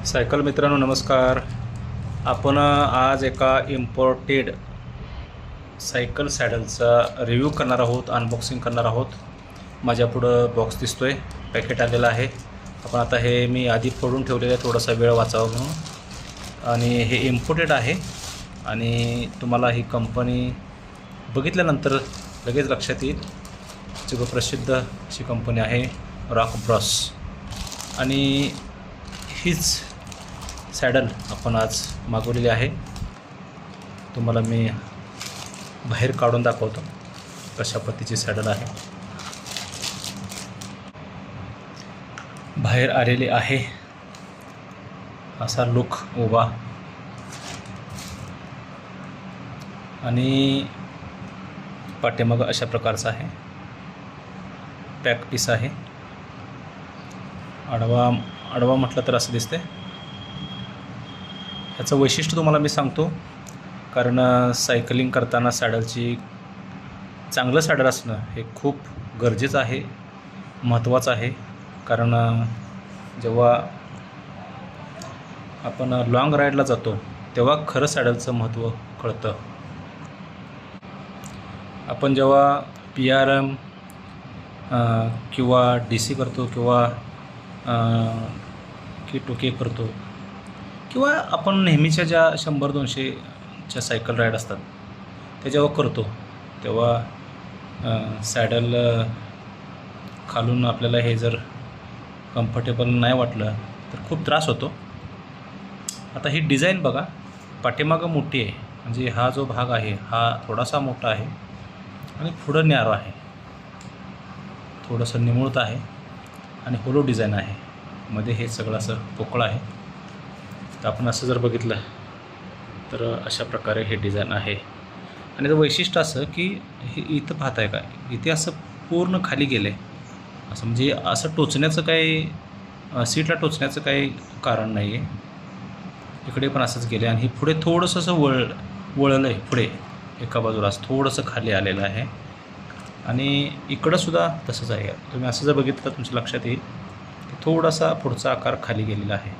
Cycle मित्रांनो नमस्कार. आपण आज एका इम्पोर्टेड सायकल सॅडलचा रिव्ह्यू करणार आहोत, अनबॉक्सिंग करणार आहोत. माझ्यापुढं बॉक्स दिसतोय, पॅकेट आलेलं आहे. आपण आता हे मी आधी फोडून ठेवलेलं आहे थोडासा वेळ वाचावा म्हणून. आणि हे इम्पोर्टेड आहे आणि तुम्हाला ही कंपनी बघितल्यानंतर लगेच लक्षात येईल. जगप्रसिद्ध अशी कंपनी आहे रॉक ब्रॉस. आणि हीच सॅडल आपण आज मागवलेली आहे. तुम्हाला मी बाहेर काढून दाखवतो कशा पद्धतीची सॅडल आहे. बाहेर आलेली आहे असा लुक उभा आणि पाठीमागं अशा प्रकारचा आहे. पॅक पीस आहे. आडवा म्हटलं तर असं दिसते. ह्याचं वैशिष्ट्य तुम्हाला मी सांगतो, कारण सायकलिंग करताना सॅडलची चांगलं सॅडल असणं हे खूप गरजेचं आहे, महत्त्वाचं आहे. कारण जेव्हा आपण लॉंग राईडला जातो तेव्हा खरं सॅडलचं महत्त्व कळतं. आपण जेव्हा PRM किंवा DC करतो किंवा K2K करतो किंवा आपण नेहमीच्या ज्या 100-200च्या सायकल राईड असतात त्या जेव्हा करतो तेव्हा सॅडल खालून आपल्याला हे जर कम्फर्टेबल नाही वाटलं तर खूप त्रास होतो. आता ही डिझाईन बघा, पाठीमागं मोठी आहे, म्हणजे हा जो भाग आहे हा थोडासा मोठा आहे आणि पुढं न्यारो आहे, थोडंसं निमुळत आहे आणि होलो डिझाईन आहे. मध्ये हे सगळं असं पोकळं आहे. तर आपण असं जर बघितलं तर अशा प्रकारे हे डिझाईन आहे. आणि त्याचं वैशिष्ट्य असं की हे इथं पाहत आहे का, इथे असं पूर्ण खाली गेलं आहे, असं म्हणजे असं टोचण्याचं काही सीटला टोचण्याचं काही कारण नाही आहे. इकडे पण असंच गेलं आहे आणि पुढे थोडंसं असं वळलं आहे, पुढे एका बाजूला असं थोडंसं खाली आलेलं आहे. आणि इकडंसुद्धा तसंच आहे. तुम्ही असं जर बघितलं तुमच्या लक्षात येईल की थोडासा पुढचा आकार खाली गेलेला आहे.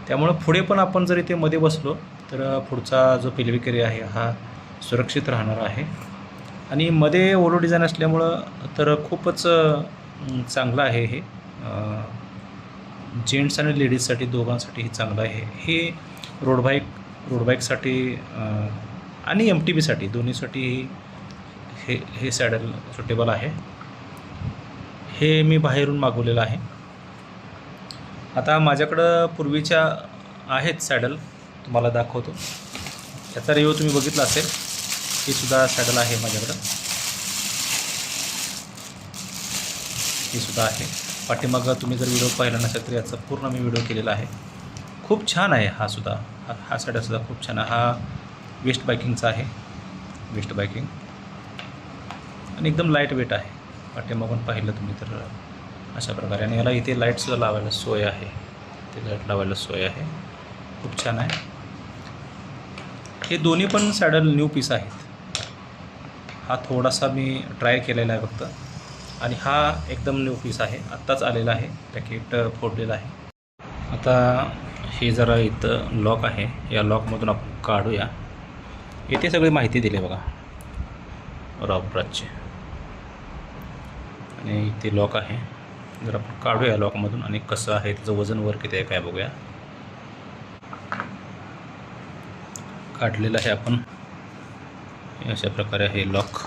त्यामुळं पुढे पण आपण जर इथे मध्ये बसलो तर पुढचा जो पेल्विक एरिया आहे हा सुरक्षित राहणार आहे. आणि मध्ये ओलो डिझाईन असल्यामुळं तर खूपच चांगलं आहे. हे जेंट्स आणि लेडीजसाठी दोघांसाठीही चांगलं आहे. हे रोड बाईकसाठी आणि MTBसाठी दोन्हीसाठी हे सॅडल सुटेबल आहे. हे मी बाहेरून मागवलेलं आहे. आता माझ्याकडं पूर्वीच्या आहेत सॅडल, तुम्हाला दाखवतो. याचा रिव्ह्यू तुम्ही बघितला असेल. ही सुद्धा सॅडल आहे माझ्याकडं, ही सुद्धा आहे. पाठीमागं तुम्ही जर व्हिडिओ पाहिला नसेल तर याचा पूर्ण मी व्हिडिओ केलेला आहे. खूप छान आहे हा सुद्धा. हा सॅडलसुद्धा खूप छान आहे. हा वेस्ट बायकिंगचा आहे, वेस्ट बायकिंग, आणि एकदम लाईट वेट आहे. पाठीमागून पाहिलं तुम्ही तर अशा प्रकारे. आणि याला इथे लाईटसुद्धा लावायला सोय आहे, ते लाईट लावायला सोय आहे. खूप छान आहे. हे दोन्ही पण सॅडल न्यू पीस आहेत. हा थोडासा मी ट्राय केलेला आहे फक्त, आणि हा एकदम न्यू पीस आहे, आत्ताच आलेला आहे, पॅकेट फोडलेलं आहे. आता हे जरा इथं लॉक आहे, या लॉकमधून आपण काढूया. इथे सगळी माहिती दिली आहे बघा रॉक ब्रॉसची. आणि इथे लॉक आहे, जर आपण काढूया लॉकमधून आणि कसं आहे त्याचं वजन वर किती आहे काय बघूया. काढलेलं आहे आपण. अशा प्रकारे हे लॉक.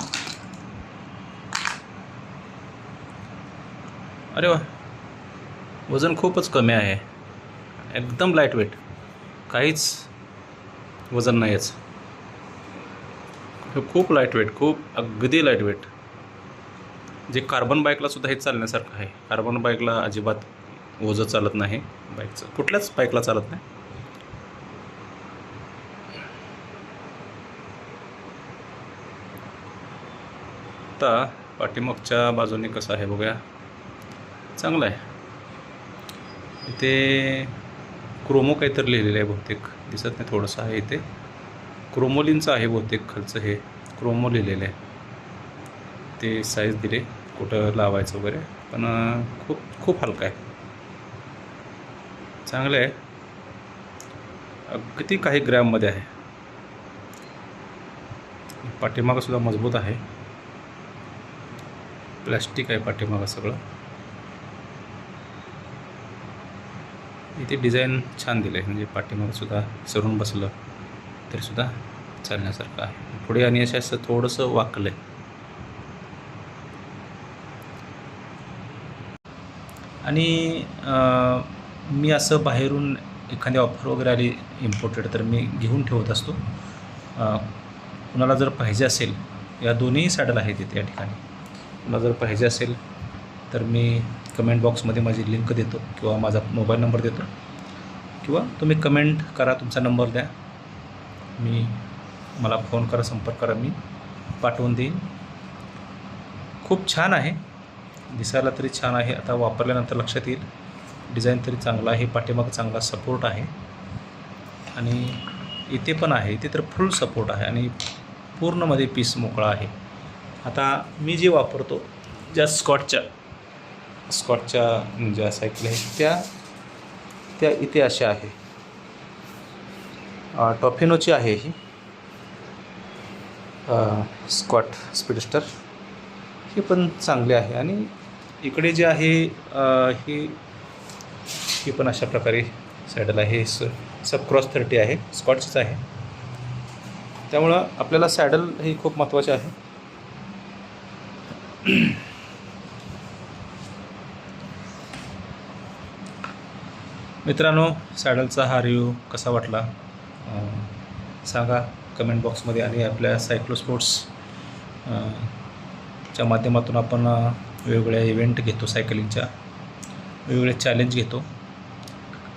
अरे वा, वजन खूपच कमी आहे, एकदम लाईट वेट, काहीच वजन नाही याचं. खूप लाईट वेट, खूप अगदी लाईट वेट. जे कार्बन बाईकला सुद्धा हे चालण्यासारखं आहे. कार्बन बाईकला अजिबात ओझं चालत नाही, बाईकचं कुठल्याच बाईकला चालत नाही. आता पाठीमागच्या बाजूने कसं आहे बघूया. चांगलं आहे. इथे क्रोमो काहीतरी लिहिलेलं आहे, बहुतेक दिसत नाही, थोडंसं आहे इथे. क्रोमोलिनचं आहे बहुतेक खालचं, हे क्रोमो लिहिलेलं आहे. ते साईज दिले कुठं लावायचं वगैरे, पण खूप हलका आहे, चांगलं आहे. अगदी काही ग्रॅममध्ये आहे. पाठीमागं सुद्धा मजबूत आहे. प्लॅस्टिक आहे पाठीमागं सगळं. इथे डिझाईन छान दिलं आहे, म्हणजे पाठीमागं सुद्धा सरून बसलं तरीसुद्धा चालण्यासारखं आहे. पुढे आणि असं थोडंसं वाकलं आहे. आणि मी असं बाहेरून एखादी ऑफर वगैरे आली इम्पोर्टेड तर मी घेऊन ठेवत असतो. कुणाला जर पाहिजे असेल, या दोन्ही सॅडल आहेत इथे या ठिकाणी, कुणाला जर पाहिजे असेल तर मी कमेंट बॉक्समध्ये माझी लिंक देतो किंवा माझा मोबाईल नंबर देतो, किंवा तुम्ही कमेंट करा, तुमचा नंबर द्या, मला फोन करा, संपर्क करा, मी पाठवून देईन. खूप छान आहे, दिसायला तरी छान आहे. आता वापरल्यानंतर लक्षात येईल. डिझाईन तरी चांगला आहे, पाठीमागं चांगला सपोर्ट आहे, आणि इथे पण आहे. इथे तर फुल सपोर्ट आहे आणि पूर्णमध्ये पीस मोकळा आहे. आता मी जे वापरतो, ज्या स्कॉटच्या ज्या सायकल आहेत त्या इथे अशा आहे. टॉफिनोची आहे ही स्कॉट स्पीडस्टर, हे पण चांगले आहे. आणि इकडे जे आहे ही पण अशा प्रकारे सॅडल आहे. सब क्रॉस 30 आहे, स्कॉटचीच आहे. त्यामुळं आपल्याला सॅडल ही खूप महत्त्वाचे आहे. मित्रांनो, सॅडलचा हा रिव्ह्यू कसा वाटला सांगा कमेंट बॉक्समध्ये. आणि आपल्या सायक्लो स्पोर्ट्स च्या माध्यमातून आपण वेगवेगळ्या इव्हेंट घेतो, सायकलिंगच्या वेगवेगळे चॅलेंज घेतो,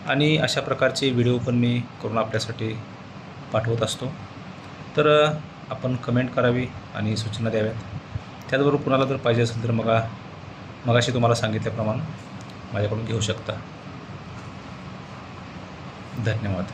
आणि अशा प्रकारचे व्हिडिओ पण मी करून आपल्यासाठी पाठवत असतो. तर आपण कमेंट करावी आणि सूचना द्याव्यात. त्याचबरोबर कुणाला जर पाहिजे असेल तर मगाशी तुम्हाला सांगितल्याप्रमाणे माझ्याकडून घेऊ शकता. धन्यवाद.